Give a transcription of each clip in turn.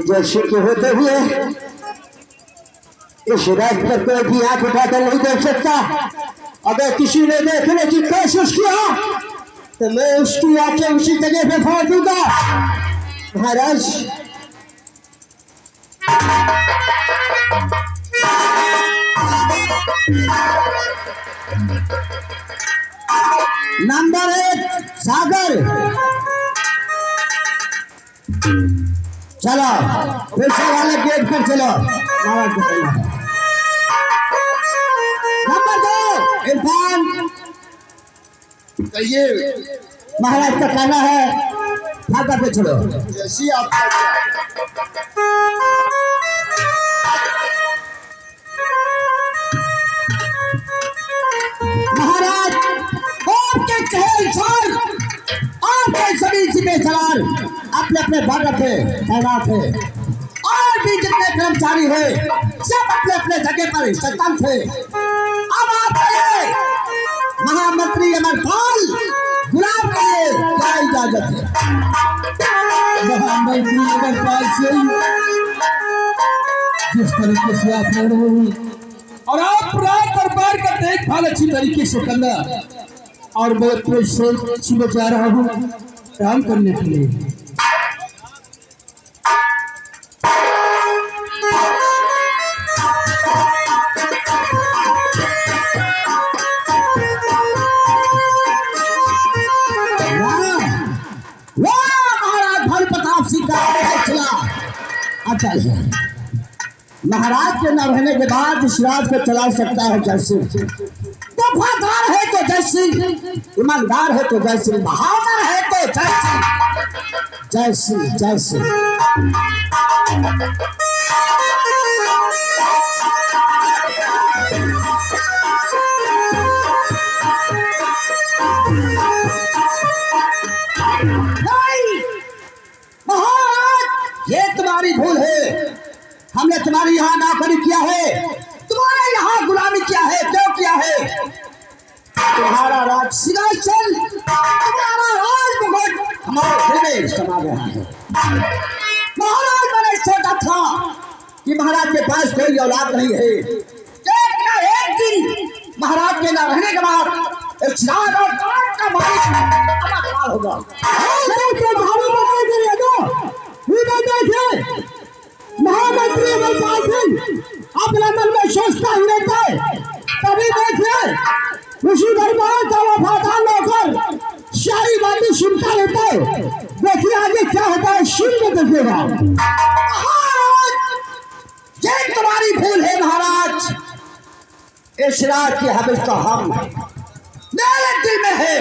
जैसे के होते हुए इस रात पर कोई भी आंख उठाकर नहीं देख सकता। अगर किसी ने देखने की कोशिश किया तो मैं उसकी आंखें उसी जगह पे फाड़ दूंगा। महाराज नंबर 1 सागर, चलो पीछे वाले गेट पर चलो। नंबर 2 इरफान, कहिए महाराज का कहना है फाटा पे चलो। जैसी आपका महाराज आपके कहे अनुसार आपके सभी जिम्मेदार अपने अपने बागा पे तैनात है और भी जितने कर्मचारी हैं सब अपने अपने जगह पर सतर्क थे। अब आप आइए महामंत्री अमरपाल, गुलाब के लिए क्या इजाजत है? महामंत्री अमरपाल सिंह, जिस तरीके से आप लड़ रहे हैं और आप रात दरबार का देखभाल अच्छी तरीके से करना, और मैं अपने सोच में जा रहा हूँ काम करने के लिए। अच्छा महाराज के न रहने के बाद इस राज को चला सकता है जय सिंह। वफादार है तो जय सिंह, ईमानदार है तो जय सिंह, बहादुर है तो जय सिंह। जय सिंह जय सिंह। ये तुम्हारी भूल है। हमने तुम्हारे यहाँ नौकरी किया है, तुम्हारे यहाँ गुलामी किया है। क्यों किया है? तुम्हारा राज सिंहासन, तुम्हारा राज मुकुट हमारे दिल में समा रहा है। महाराज मैंने सोचा था कि महाराज के पास कोई औलाद नहीं है। एक ना एक दिन महाराज के न रहने के बाद इस राज और काट का मालिक अमरपाल होगा। महामंत्री अमरपाल सिंह अपने मन में सोचता ही रहता है। तभी देखिए उसी दरबार का वफादार नौकर सारी बातें सुनता रहता है। देखिए आगे क्या होता है, सुन के देखिएगा। ये तुम्हारी भूल है महाराज। इस राज की हविस तो हम मेरे दिल में है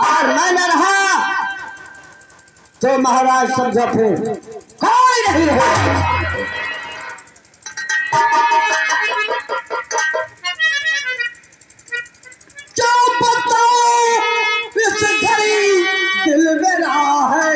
और मैं न रहा तो महाराज समझो फिर कोई नहीं रहे। जो बताओ इस घड़ी दिल में रहा है।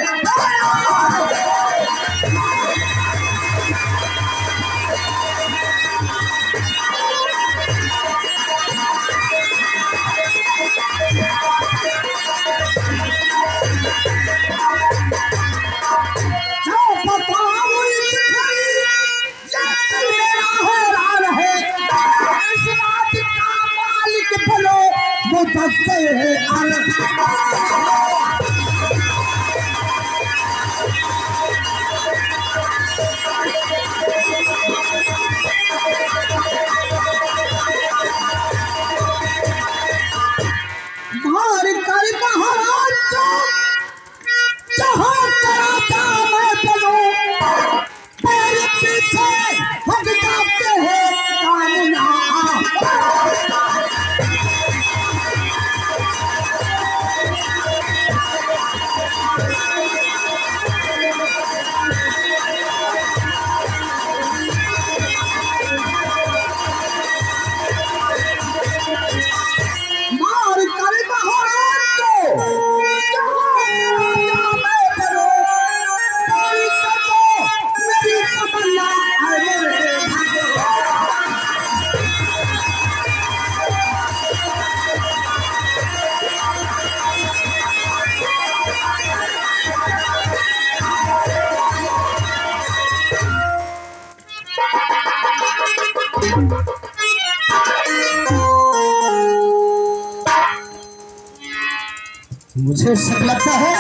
मुझे शक लगता है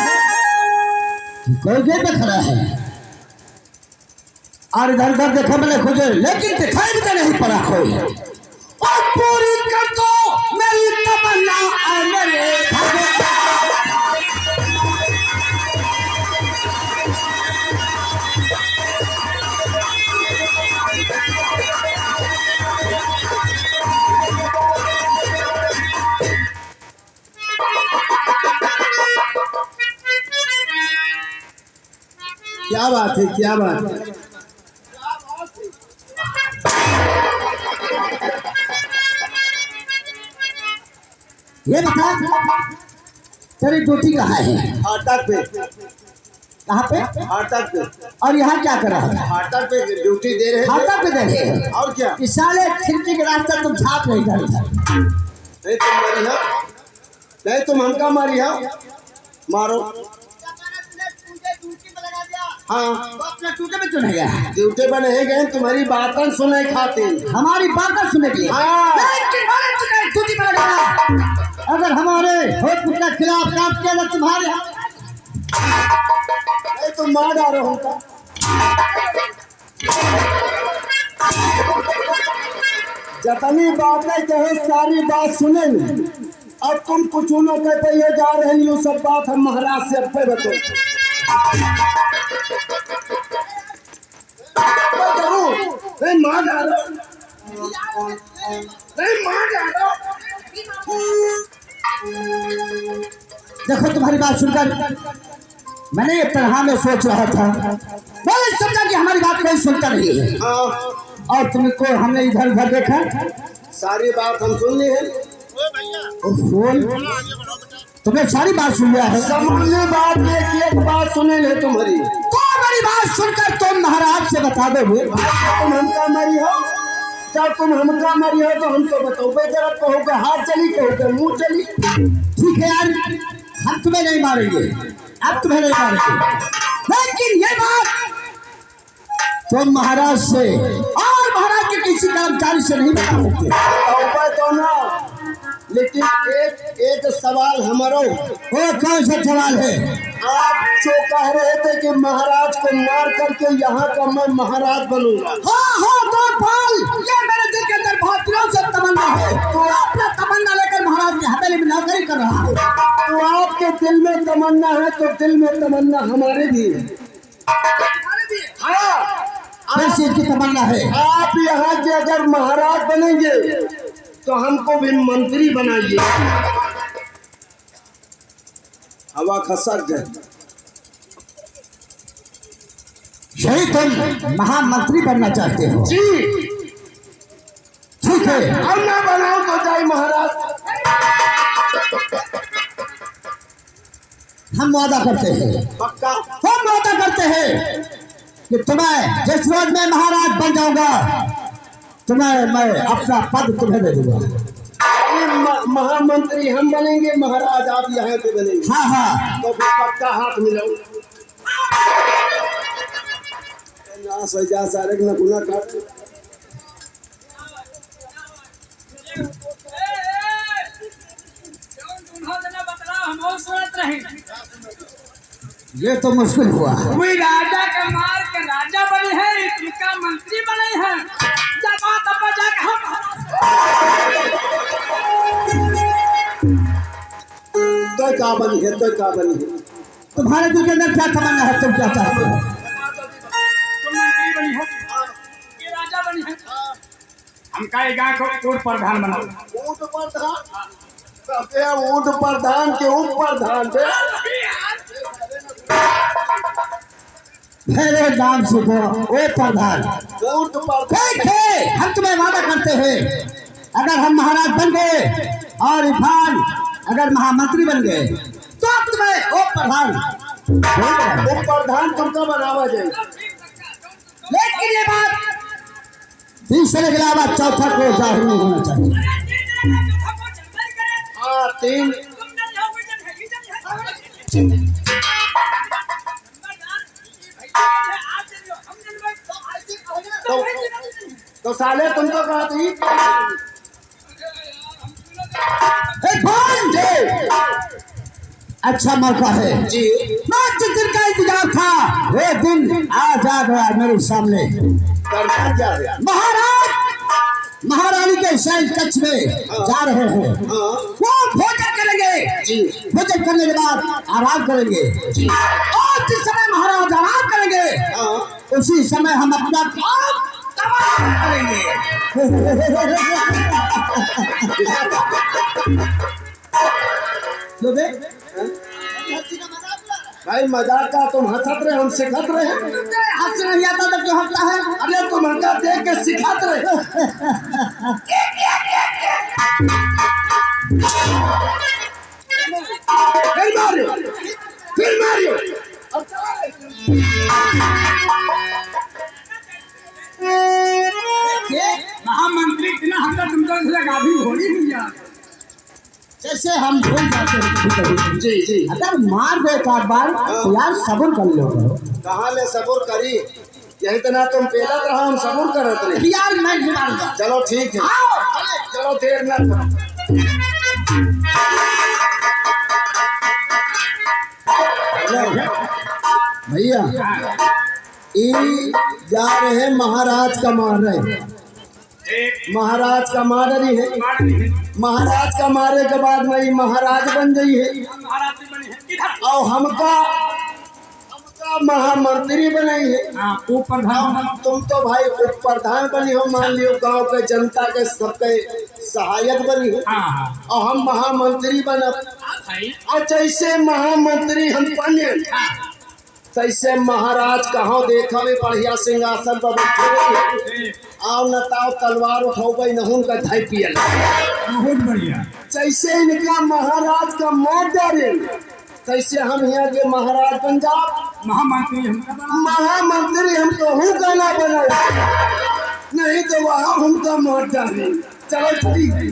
कि कोई गेट पे खड़ा है और इधर उधर देखा मैंने खोजे, लेकिन दिखाई भी तो नहीं पड़ा कोई। और पूरी कर दो मेरी तमन्ना और मेरे क्या बात है, क्या बात है। ये बता तेरी ड्यूटी कहाँ है? फाटक पे। कहाँ पे? फाटक पे। और यहाँ क्या कर रहा है? फाटक पे ड्यूटी दे रहे थे। फाटक पे दे रहे हैं। और क्या? इस साले खिड़की के रास्ते तुम झाँक नहीं कर रहे। नहीं तुम मारी हो, नहीं तुम हमका मारी हो, मारो। हाँ तो अपने टूटे में क्यों नहीं गया? ड्यूटी पर नहीं गए, तुम्हारी बातें सुने खाती। हमारी बातें सुने के लिए। हाँ। ड्यूटी पर लगा। अगर हमारे हुक्म के खिलाफ काम किया तो तुम्हारे नहीं तुम मार डालो हमका। जतनी बातें कहे सारी बात सुने नहीं। अब तुम कुछ न कह पे ये जा रहे हो, सब बात हम महाराज से अब पे बतो। नहीं मार डालो, नहीं मार डालो। देखो तुम्हारी बात सुनकर मैंने एक तरह में सोच रहा था, मैंने समझा कि हमारी बात कोई सुनता नहीं है। हाँ और तुमको हमने इधर उधर देखा, सारी बात हम सुन ली है। तुम्हें सारी बात सुन लिया है। समझने बात एक बात सुने ले तुम्हारी। तो हमारी बात सुनकर तुम महाराज से बता दोगे। तुम हमका मरी हो, जब तुम हमका मरी हो तो हमको बताओ। जरा कहोगे हाथ चली, कहोगे मुंह चली। ठीक है यार, हम तुम्हें नहीं मारेंगे, अब तुम्हें नहीं मारेंगे, लेकिन ये बात तुम महाराज से और महाराज के किसी कर्मचारी से नहीं बता सकते। तो ना, लेकिन एक सवाल हमारो। वो कौन सा सवाल है? आप जो कह रहे थे कि महाराज को मार करके यहाँ का मैं महाराज बनूंगा। हाँ गोपाल, ये मेरे दिल के अंदर बहुत दिनों से तमन्ना है। तो अपना तमन्ना लेकर महाराज की हवेली में नौकरी कर रहा हूँ। तो आपके दिल में तमन्ना है तो दिल में तमन्ना हमारे भी है। हाँ, किस चीज की तमन्ना है? आप यहाँ के अगर महाराज बनेंगे तो हमको भी मंत्री बनाइए। हवा खसक गए। यही तुम महामंत्री बनना चाहते हो? जी। ठीक है, हम ना बनाओ तो जाए महाराज। हम वादा करते हैं, पक्का। हम वादा करते हैं कि तुम्हें जिस रोज मैं महाराज बन जाऊंगा, तुम्हें मैं अपना पद तुम्हें दे दूंगा। महामंत्री हम बनेंगे, महाराज आप यहाँ के बनेंगे। हाँ तो फिर पक्का हाथ मिलाओ। ना सजा सारे न गुना काट। ये तो मुश्किल हुआ। कोई राजा का मार के राजा बने हैं, इनका मंत्री बने हैं। जब बात अब जाके हम तो क्या बनी है, तो क्या बनी है? तुम्हारे दिल के अंदर क्या तमन्ना है? तुम क्या चाहते हो? तुम मंत्री बनी हो, ये राजा बनी है। हमका एक गांव को ऊंट प्रधान बनाओ। ऊंट प्रधान? ऊंट प्रधान के ऊपर धान पे। मेरे नाम से वो प्रधान। ऊंट प्रधान। ठीक है, हम तुम्हें वादा करते हैं, अगर हम महाराज बन गए और इरफान अगर महामंत्री बन गए तो अब तुम्हें वो प्रधान। वो प्रधान तुमका बनावा जाए। लेकिन ये बात तीसरे के अलावा चौथा को जाहिर नहीं होना चाहिए। हाँ, तीन। तो साले तुमको कहा थी अच्छा मौका है जी। मैं जिस दिन का इंतजार था वो दिन आज आ गया मेरे सामने। करना क्या है? महाराज महारानी के शयन कक्ष में जा रहे हैं। हाँ वो भोजन करेंगे जी भोजन करने के बाद आराम करेंगे जी। और जिस समय महाराज आराम करेंगे हाँ उसी समय हम अपना काम तमाम करेंगे। लो देख, भाई मजाक का तुम हंसत रहे, हम सिखत रहे। हंस नहीं आता तो क्यों हंसता है? अरे तुम हमका देख के सिखत रहे। फिर मारियो, फिर मारियो। महामंत्री बिना हमका तुमको लगा भी होली नहीं यार। जैसे हम भूल जाते हैं कभी-कभी। जी जी। अगर मार दे एक आध बार तो यार सब्र कर लो करो। कहाँ ले सबूर करी? यही तना तुम पेलत रहा, हम सबूर करत रहे। यार मैं नहीं मारूंगा। चलो ठीक है, आओ चलो देर न करो। भैया ये जा रहे महाराज का मार रहे, महाराज का मार रही है। महाराज का मारे के बाद में ये महाराज बन गई है और हमका महामंत्री बनाई है। ऊपर तुम तो भाई उप प्रधान बनी हो, मान लियो गांव के जनता के सबके सहायक बनी हो और हम महामंत्री बनब। और जैसे महामंत्री हम बने तैसे महाराज कहाँ देखा में बढ़िया सिंहासन पर बैठे आओ न ताओ तलवार उठाओ नहुन का धाई पियल। बहुत बढ़िया। जैसे इनका महाराज का मौत डाले तैसे हम यहाँ के महाराज बन जाओ। महामंत्री हमका बना। महामंत्री हम तो हूँ गाना बना नहीं तो वहाँ हमका मौत डाले। चलो ठीक है।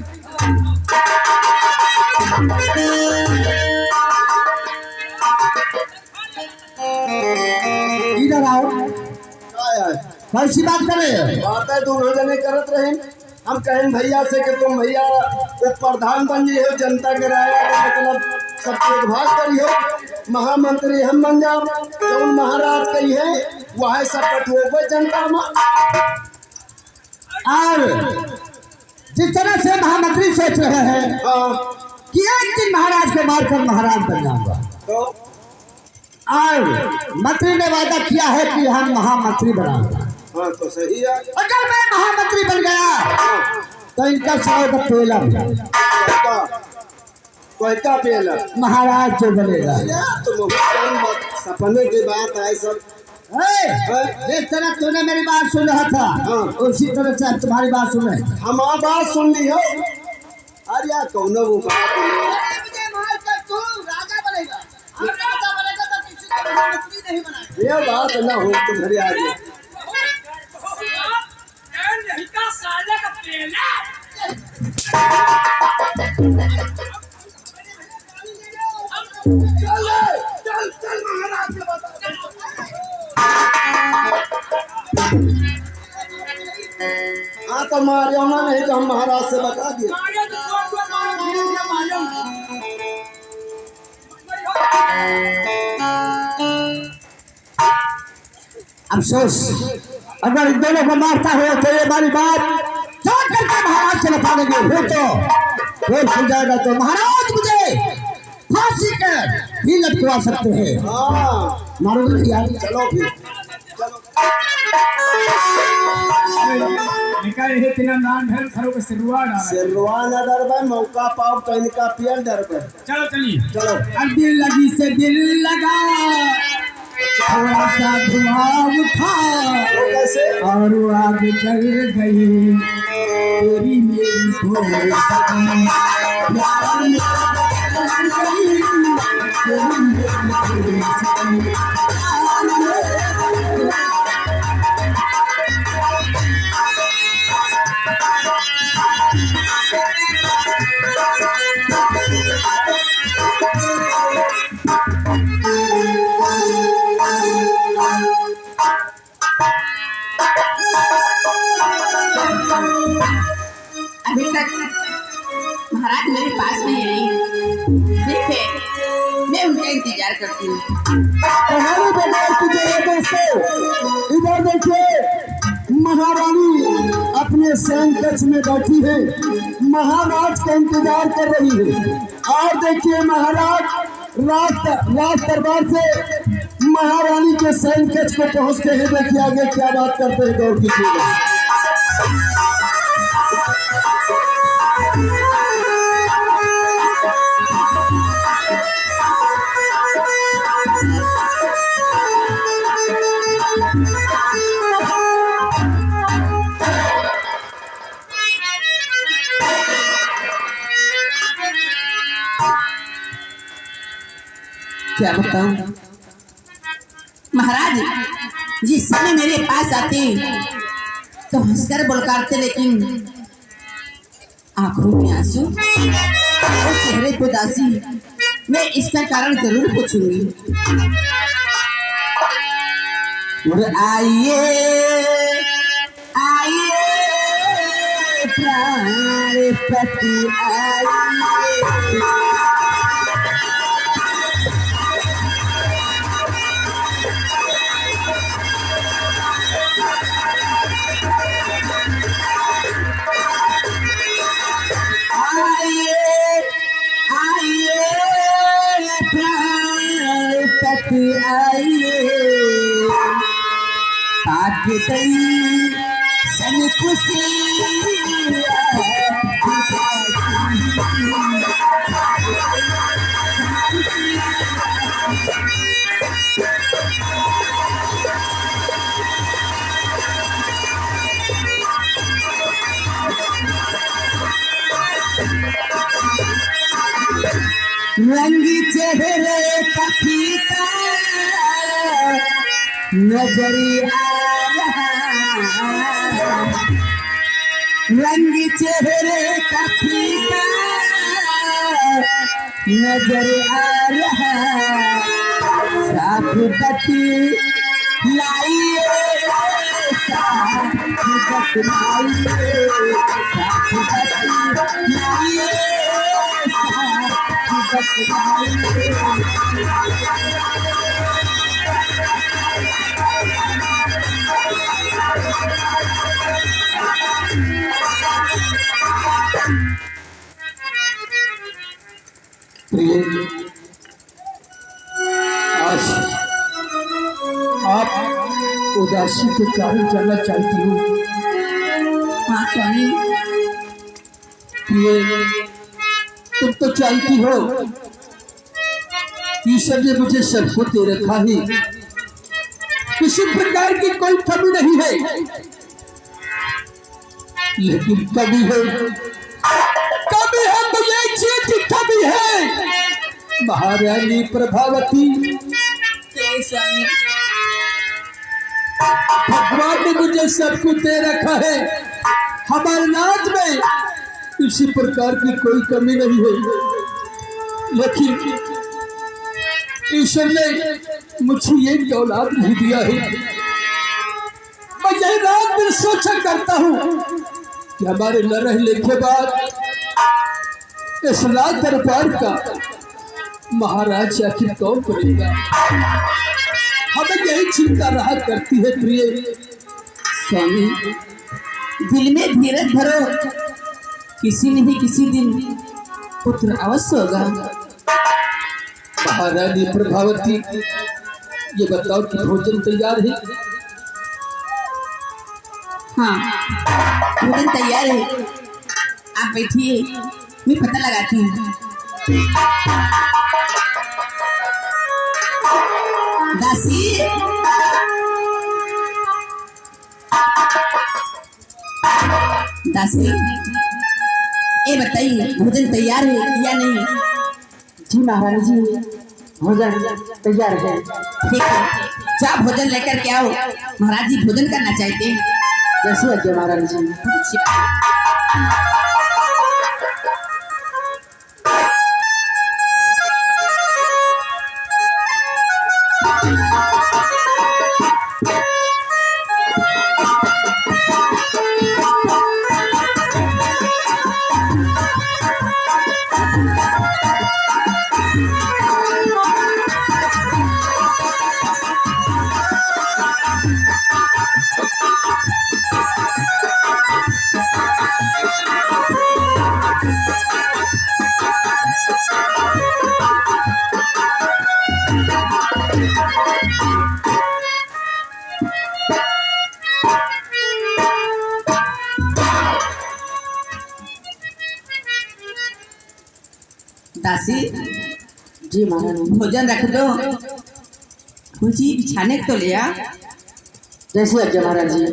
इधर आओ। आया कैसी बात करे? बातें दोनों जने करत रहे। हम कहें भैया से कि तुम भैया उप प्रधान बन गई हो, जनता के राय मतलब सब देखभाल करी हो। महामंत्री हम बन जाओ, तो महाराज कही है वह सब कटो जनता में। और जिस तरह से महामंत्री सोच रहे हैं हाँ कि एक दिन महाराज को मारकर महाराज बन जाऊंगा तो और मंत्री ने वादा किया है कि हम महामंत्री बनाऊंगा। हाँ तो सही है। अगर मैं महामंत्री बन गया तो इनका सौ का पेला कोयका पेला महाराज जो बनेगा। तुम सपने की बात है सब। जिस तरह तूने मेरी बात सुन रहा था हाँ। उसी तरह से हम तुम्हारी बात सुन रहे हैं। हम बात सुन ली हो। अरे यार कौन वो बात ये बात ना हो तो घर आ गया। चल चल महाराज के बता। हाँ तो मारियो ना, नहीं तो हम महाराज से बता दिए। अफसोस अगर इन दोनों को मारता हो तो ये हमारी बात जान करके महाराज से बता देंगे। वो तो वो खुल जाएगा तो महाराज मुझे फांसी कर भी लटकवा सकते हैं। हाँ मारो यार। चलो फिर सिरवा न डरबे, मौका पाओ तो इनका पियल डरबे। चलो चलिए। चलो अब दिल लगी से दिल लगा, थोड़ा सा धुआं उठा कैसे और वो आगे चल गई तेरी मेरी थोड़ी सगी। प्यार में चल गई तेरी मेरी थोड़ी सगी। अभी तक महाराज मेरे पास नहीं आई। देखे मैं उनका इंतजार करती हूँ। कहानी बेकार कीजिए दोस्तों। इधर देखिए महारानी अपने सैन कक्ष में बैठी है, महाराज का इंतजार कर रही है। और देखिए महाराज राज दरबार से महारानी के सैन कक्ष को पहुंचते हैं। देखिए आगे क्या बात करते हैं, गौर कीजिएगा। क्या बताऊं महाराज, जिस समय मेरे पास आते तो हंसकर बुलकारते, लेकिन आंखों में आंसू और चेहरे पर उदासी। मैं इसका कारण जरूर पूछूंगी। आइए आइए प्राणपति आइए। आइए पाके तई सन खुशी रंगी चेहरे का फीका नजरी आ रहा, रंगी चेहरे का फीका नजर आ रहा। साफ बत्ती लाइए, साफ बत्ती लाइए, साफ बत्ती लाइए, साफ बत्ती लाइए। प्रिय, आज आप उदासी के कारण जानना चाहती हूँ। हाँ स्वामी। प्रिय, तुम तो जानती हो ईश्वर ने मुझे सबको दे रखा है, किसी प्रकार की कोई कमी नहीं है, लेकिन कमी है तो ये चीज की कमी है। महारानी प्रभावती, स्वामी भगवान ने मुझे सब कुछ दे रखा है, हमारे नाच में किसी प्रकार की कोई कमी नहीं है, लेकिन ईश्वर ने मुझे ये औलाद नहीं दिया है। मैं यही रात दिन सोचा करता हूँ कि हमारे न रहने के बाद इस राज दरबार का महाराज आखिर कौन बनेगा। हमें यही चिंता रहा करती है। प्रिय स्वामी, दिल में धीरज धरो, किसी न किसी दिन पुत्र अवश्य होगा। महारानी प्रभावती, ये बताओ कि भोजन तैयार है? हाँ, भोजन तैयार है, आप बैठिए, मैं पता लगाती हूँ। दासी, दासी, ये बताइए भोजन तैयार है या नहीं? जी महारानी जी, भोजन तैयार है। ठीक है, जा भोजन लेकर के आओ। महाराज जी भोजन करना चाहते हैं। कैसे आज्ञा महारानी जी। जी महारानी। भोजन रख दो, कुछ चीज छाने को तो ले आ। जैसे आज्ञा महाराज जी।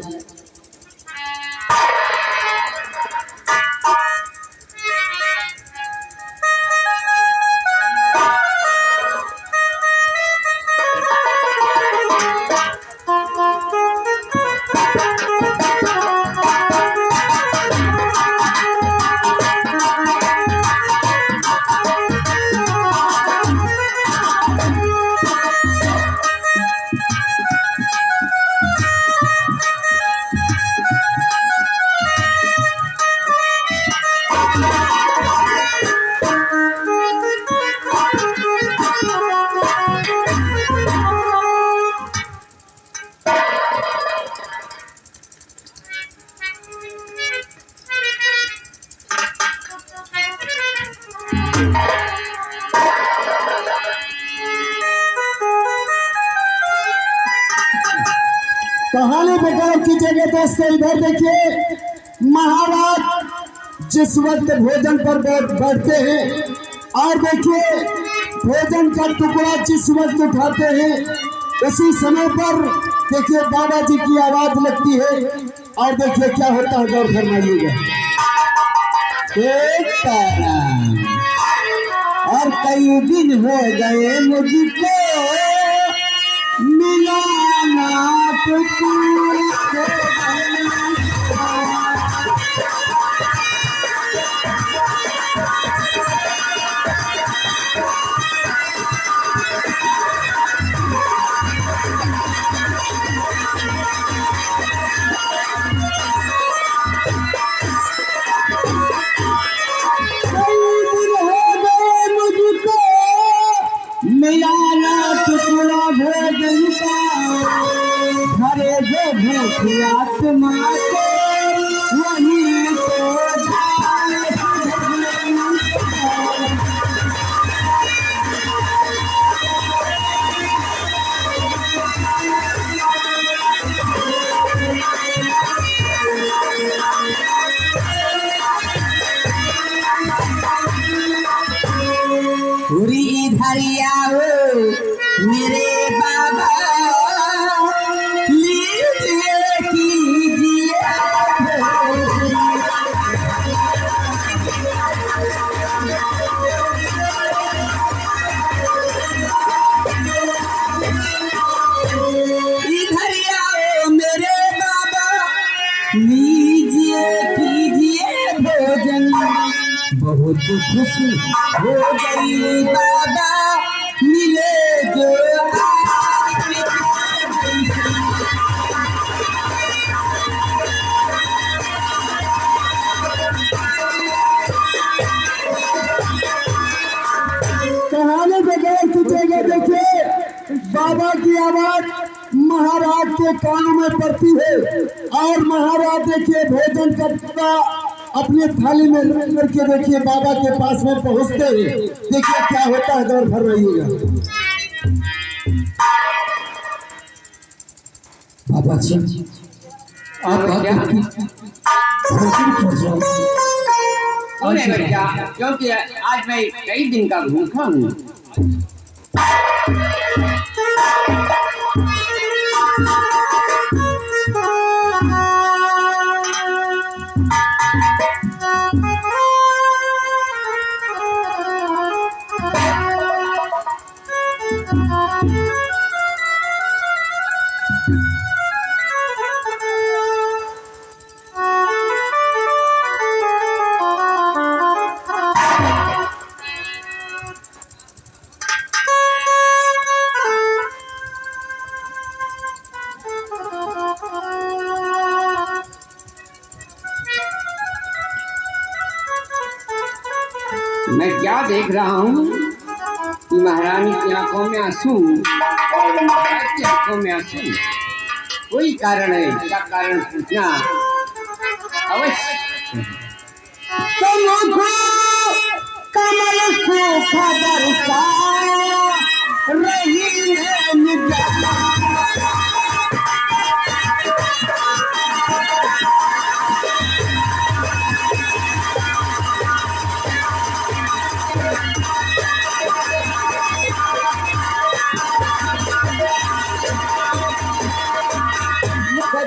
कहानी बेकार की जगह दोस्त इधर देखिए। महाराज जिस वक्त भोजन पर बैठते हैं और देखिए भोजन का टुकड़ा जिस वक्त उठाते हैं उसी समय पर देखिए बाबा जी की आवाज लगती है और देखिए क्या होता है, गौर फरमाइएगा। और कई दिन हो गए मुझको मिलाना टुकड़ा भोजन का भरे जो भूखी आत्मा को वही तो पूरी धरिया मेरे बाबा लीजिए कीजिए। इधर आओ मेरे बाबा लीजिए कीजिए भोजन। बहुत खुशी हो गई बाबा मिले जो कहानी बगैर खींचेगा। देखिए बाबा की आवाज महाराज के कानों में पड़ती है और महाराज देखिए भोजन करता अपने थाली में रख करके देखिए बाबा के पास में पहुंचते हैं। देखिए क्या होता है, गौर फरमाइएगा। बाबा जी आप क्योंकि आज मैं कई दिन का भूखा हूँ। मैं क्या देख रहा हूँ कि महारानी की आंखों में आंसू और महाराज की आंखों में आंसू। कोई कारण है, क्या कारण पूछना अवश्य। कमल सूखा बरसा रही है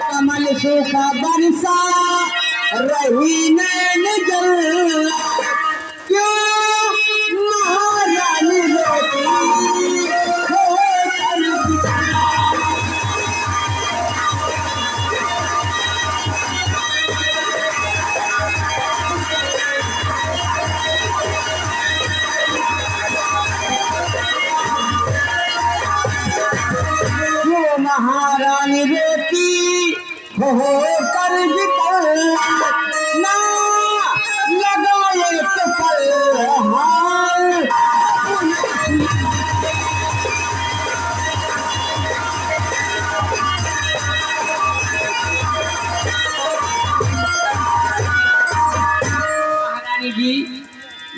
कमल सूखा बरसा रही नैन जल, क्यों महारानी रोती हो कर। महारानी रोती हो कर विकल, ना लगाए तो पल हाल। महारानी जी,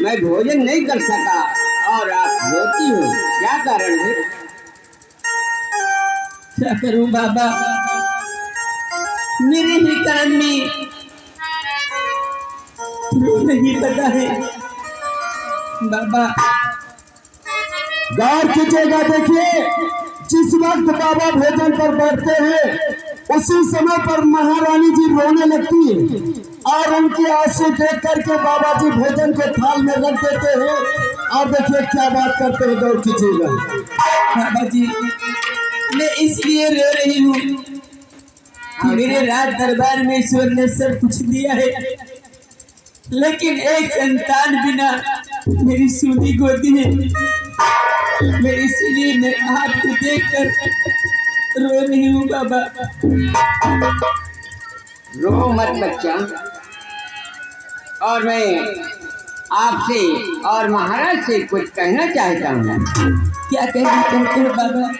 मैं भोजन नहीं कर सका और आप रोती हो, क्या कारण है? क्या करूं बाबा, मेरे ही कर्म में क्यों नहीं पता है बाबा। गौर कीजिएगा, देखिए जिस वक्त बाबा भोजन पर बैठते हैं उसी समय पर महारानी जी रोने लगती है और उनकी आंसू देख करके बाबा जी भोजन को थाल में रख देते हैं। और देखिए क्या बात करते हैं, गौर कीजिएगा। बाबा जी, मैं इसलिए रो रही हूँ कि मेरे राज दरबार में ईश्वर ने सब कुछ दिया है, लेकिन एक संतान बिना मेरी सूनी गोदी है। मैं इसीलिए मैं आपको देखकर रो रही हूँ बाबा। रो मत बच्चा, और मैं आपसे और महाराज से कुछ कहना चाहता हूँ। क्या कहना चाहते हो बाबा?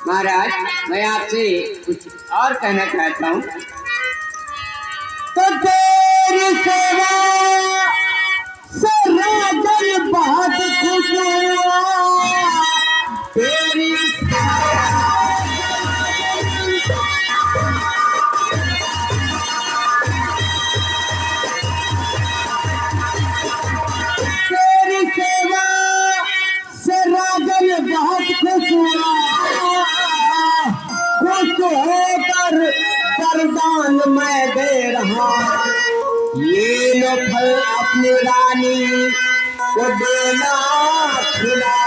महाराज, मैं आपसे कुछ और कहना चाहता हूँ। तो तेरी सेवा से राजन बहुत खुश हुआ, तेरी सेवा से राजन बहुत खुश हुआ, खुश होकर वरदान मैं दे रहा, ये लो फल अपनी रानी को देना खिला,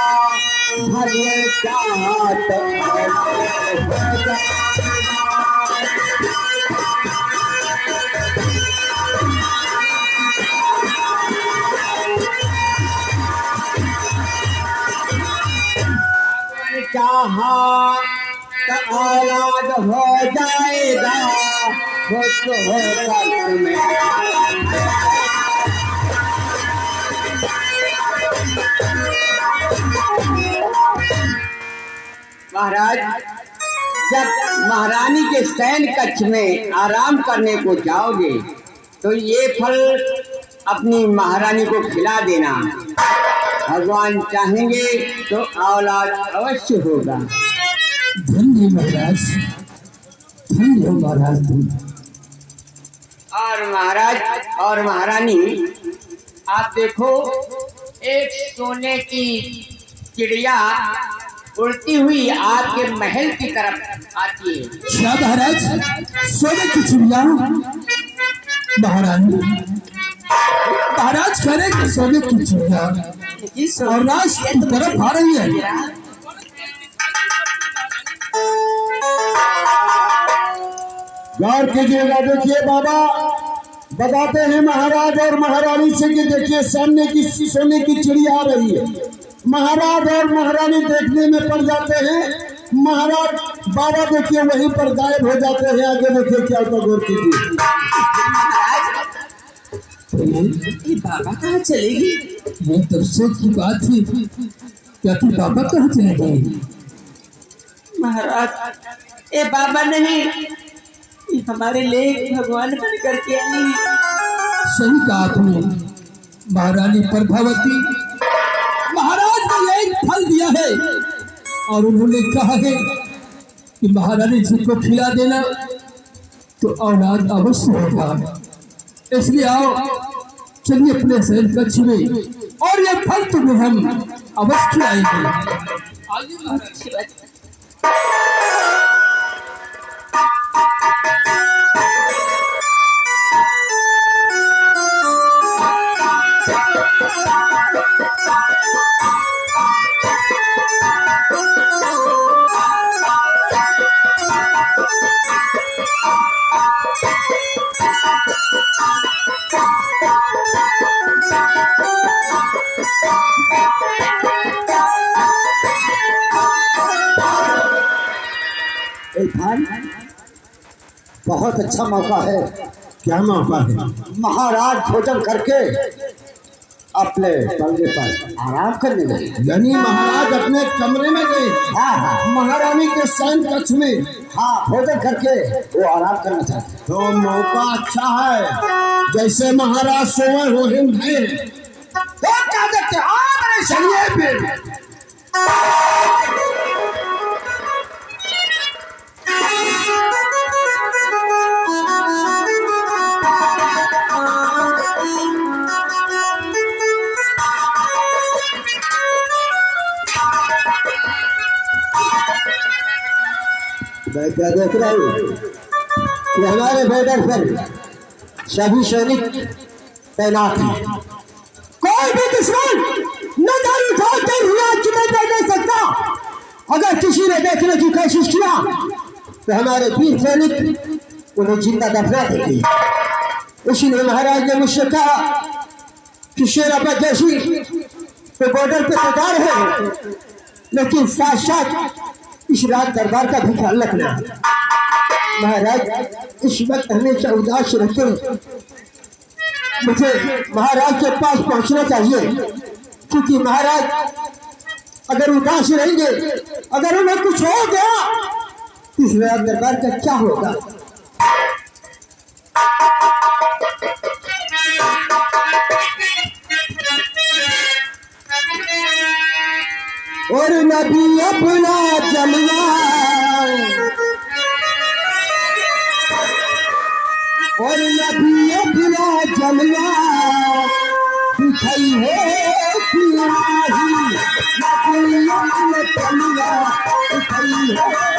भले चाहत चाहा तो औलाद हो जाएगा, खुश होकर तुम्हें। महाराज, जब महारानी के शयन कक्ष में आराम करने को जाओगे तो ये फल अपनी महारानी को खिला देना, भगवान चाहेंगे तो औलाद अवश्य होगा। धन्य महाराज, धन्य महाराज तुम। और महाराज और महारानी, आप देखो, एक सोने की चिड़िया उड़ती हुई आपके महल की तरफ आती है। क्या महाराज, सोने की चिड़िया? महारानी, महाराज कह रहे कि सोने की चिड़िया और राज की तरफ आ रही है। गौर कीजिएगा, देखिए बाबा बताते हैं महाराज और महारानी से कि देखिए सामने की सोने की चिड़िया आ रही है। महाराज और महारानी देखने में पड़ जाते हैं। महाराज बाबा देखिए वहीं पर गायब हो जाते हैं। आगे देखिए क्या होता, गौर कीजिए। ये बाबा कहाँ चलेगी? ये तो सोच की बात थी, क्या कि बाबा कहाँ चले गए? महाराज, ये बाबा नहीं, ये हमारे लिए भगवान बन करके आई है। सही कहा आपने महारानी प्रभावती। महाराज ने एक फल दिया है और उन्होंने कहा है कि महारानी जी को खिला देना तो औलाद अवश्य होगा। इसलिए आओ, चलिए अपने शयन कक्ष में, और ये फल तुम्हें हम अवश्य खिलाएंगे। इरफान, बहुत अच्छा मौका है। क्या मौका है? महाराज भोजन करके अपने बंगले पर आराम करने लगे। यानी महाराज अपने कमरे में गए, हाँ हाँ महारानी के शयन कक्ष में। हाँ, भोजन करके वो आराम करना चाहते हैं। तो मौका अच्छा है, जैसे महाराज सोए हो हिंद है। तो क्या देखते हैं? चलिए फिर। मैं क्या देख रहा हूँ कि हमारे बॉर्डर पर सभी सैनिक तैनात हैं। कोई भी दुश्मन नजर उठाते हुए चुने पे नहीं सकता। अगर किसी ने देखने की कोशिश किया तो हमारे वीर सैनिक उन्हें जिंदा दफना देंगे। इसलिए महाराज ने मुझसे कहा कि शेराबाद जैसी तो बॉर्डर पे तैयार है, लेकिन साथ साथ इस राज दरबार का भी ख्याल रखना। महाराज इस वक्त हमेशा उदास रहते हैं। मुझे महाराज के पास पहुंचना चाहिए, क्योंकि महाराज अगर उदास रहेंगे, अगर उन्हें कुछ हो गया, इस राज दरबार का क्या होगा? और नबी अपना जलवा, और नबी अपना जलवा दिखाई है कि नाही, नबी अपना जलवा दिखाई है।